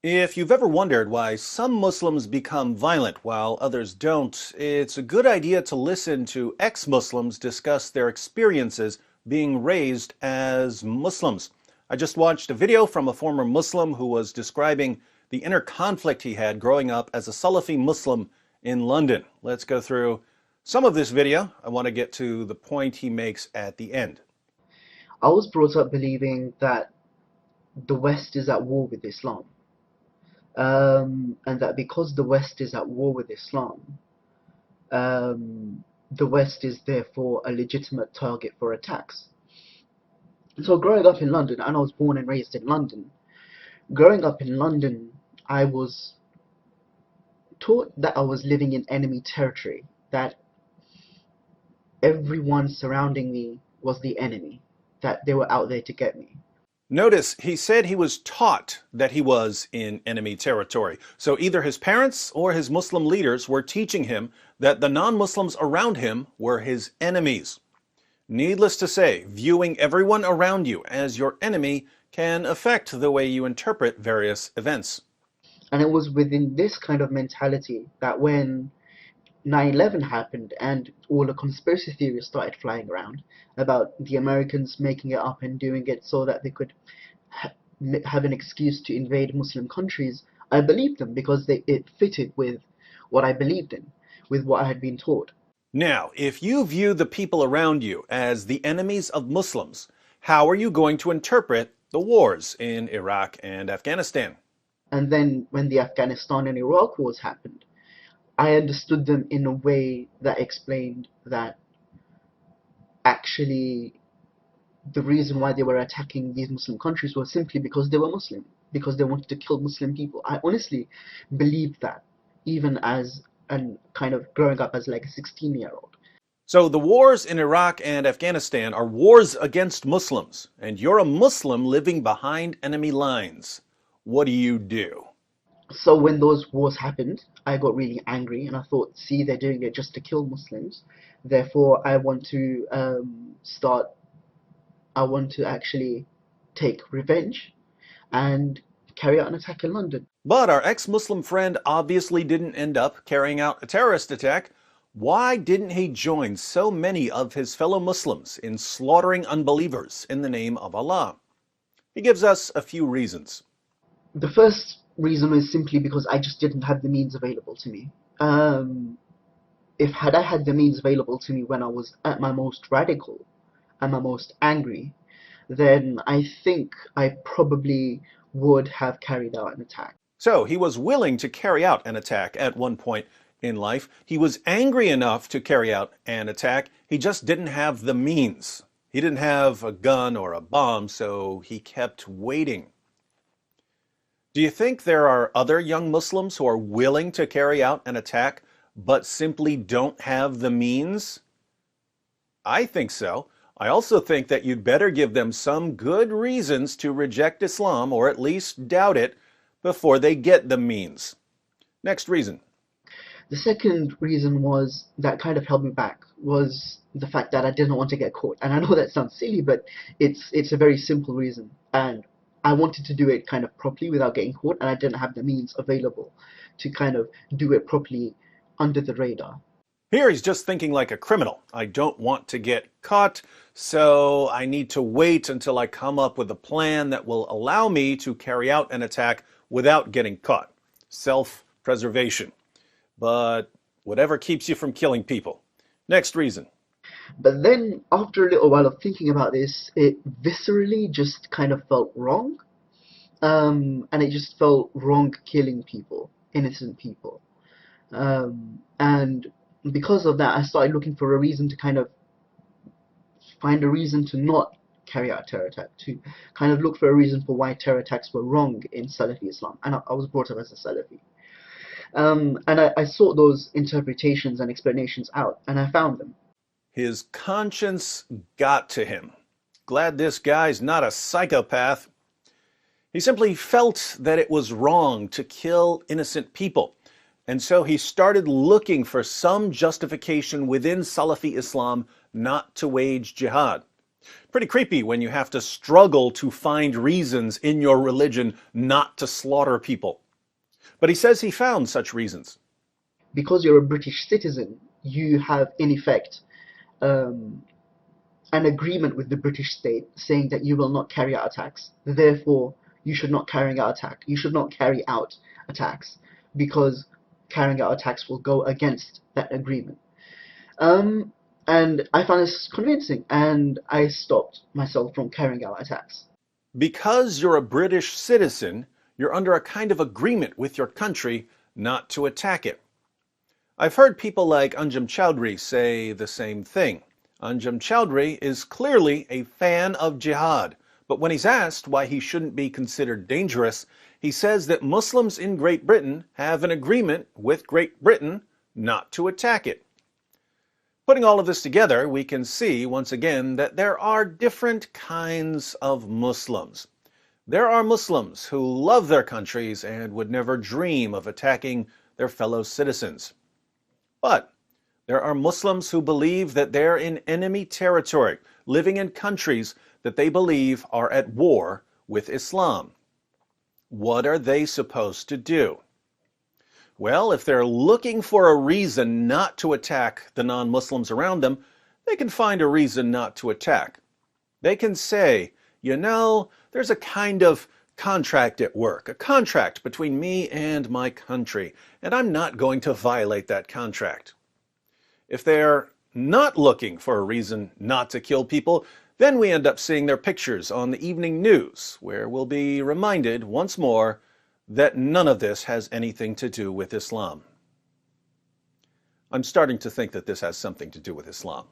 If you've ever wondered why some Muslims become violent while others don't, it's a good idea to listen to ex-Muslims discuss their experiences being raised as Muslims. I just watched a video from a former Muslim who was describing the inner conflict he had growing up as a Salafi Muslim in London. Let's go through some of this video. I want to get to the point he makes at the end. I was brought up believing that the West is at war with Islam. And that because the West is at war with Islam, the West is therefore a legitimate target for attacks. So growing up in London, and I was born and raised in London, growing up in London, I was taught that I was living in enemy territory, that everyone surrounding me was the enemy, that they were out there to get me. Notice he said he was taught that he was in enemy territory. So either his parents or his Muslim leaders were teaching him that the non-Muslims around him were his enemies. Needless to say, viewing everyone around you as your enemy can affect the way you interpret various events. And it was within this kind of mentality that when 9/11 happened and all the conspiracy theories started flying around about the Americans making it up and doing it so that they could have an excuse to invade Muslim countries, I believed them because it fitted with what I believed in, with what I had been taught. Now, if you view the people around you as the enemies of Muslims, how are you going to interpret the wars in Iraq and Afghanistan? And then when the Afghanistan and Iraq wars happened, I understood them in a way that explained that actually the reason why they were attacking these Muslim countries was simply because they were Muslim, because they wanted to kill Muslim people. I honestly believed that, even as and kind of growing up as like a 16-year-old. So the wars in Iraq and Afghanistan are wars against Muslims, and you're a Muslim living behind enemy lines. What do you do? So when those wars happened, I got really angry and I thought, see, they're doing it just to kill Muslims. Therefore, I want to actually take revenge and carry out an attack in London. But our ex-Muslim friend obviously didn't end up carrying out a terrorist attack. Why didn't he join so many of his fellow Muslims in slaughtering unbelievers in the name of Allah? He gives us a few reasons. The first reason is simply because I just didn't have the means available to me. If I had the means available to me when I was at my most radical and my most angry, then I think I probably would have carried out an attack. So he was willing to carry out an attack at one point in life. He was angry enough to carry out an attack. He just didn't have the means. He didn't have a gun or a bomb, so he kept waiting. Do you think there are other young Muslims who are willing to carry out an attack but simply don't have the means? I think so. I also think that you'd better give them some good reasons to reject Islam or at least doubt it before they get the means. Next reason. The second reason was that kind of held me back was the fact that I didn't want to get caught. And I know that sounds silly, but it's a very simple reason. And I wanted to do it kind of properly without getting caught, and I didn't have the means available to kind of do it properly under the radar. Here he's just thinking like a criminal. I don't want to get caught, so I need to wait until I come up with a plan that will allow me to carry out an attack without getting caught. Self-preservation. But whatever keeps you from killing people. Next reason. But then, after a little while of thinking about this, it viscerally just kind of felt wrong. And it just felt wrong killing people, innocent people. And because of that, I started looking for a reason to kind of find a reason to not carry out a terror attack, to kind of look for a reason for why terror attacks were wrong in Salafi Islam. And I was brought up as a Salafi. And I sought those interpretations and explanations out, and I found them. His conscience got to him. Glad this guy's not a psychopath. He simply felt that it was wrong to kill innocent people. And so he started looking for some justification within Salafi Islam not to wage jihad. Pretty creepy when you have to struggle to find reasons in your religion not to slaughter people. But he says he found such reasons. Because you're a British citizen, you have, in effect, an agreement with the British state saying that you will not carry out attacks. Therefore, you should not carry out attacks because carrying out attacks will go against that agreement. And I found this convincing, and I stopped myself from carrying out attacks. Because you're a British citizen, you're under a kind of agreement with your country not to attack it. I've heard people like Unjam Chaudhary say the same thing. Unjam Chaudhary is clearly a fan of jihad, but when he's asked why he shouldn't be considered dangerous, he says that Muslims in Great Britain have an agreement with Great Britain not to attack it. Putting all of this together, we can see once again that there are different kinds of Muslims. There are Muslims who love their countries and would never dream of attacking their fellow citizens. But there are Muslims who believe that they're in enemy territory, living in countries that they believe are at war with Islam. What are they supposed to do? Well, if they're looking for a reason not to attack the non-Muslims around them, they can find a reason not to attack. They can say, you know, there's a kind of contract at work, a contract between me and my country, and I'm not going to violate that contract. If they're not looking for a reason not to kill people, then we end up seeing their pictures on the evening news, where we'll be reminded once more that none of this has anything to do with Islam. I'm starting to think that this has something to do with Islam.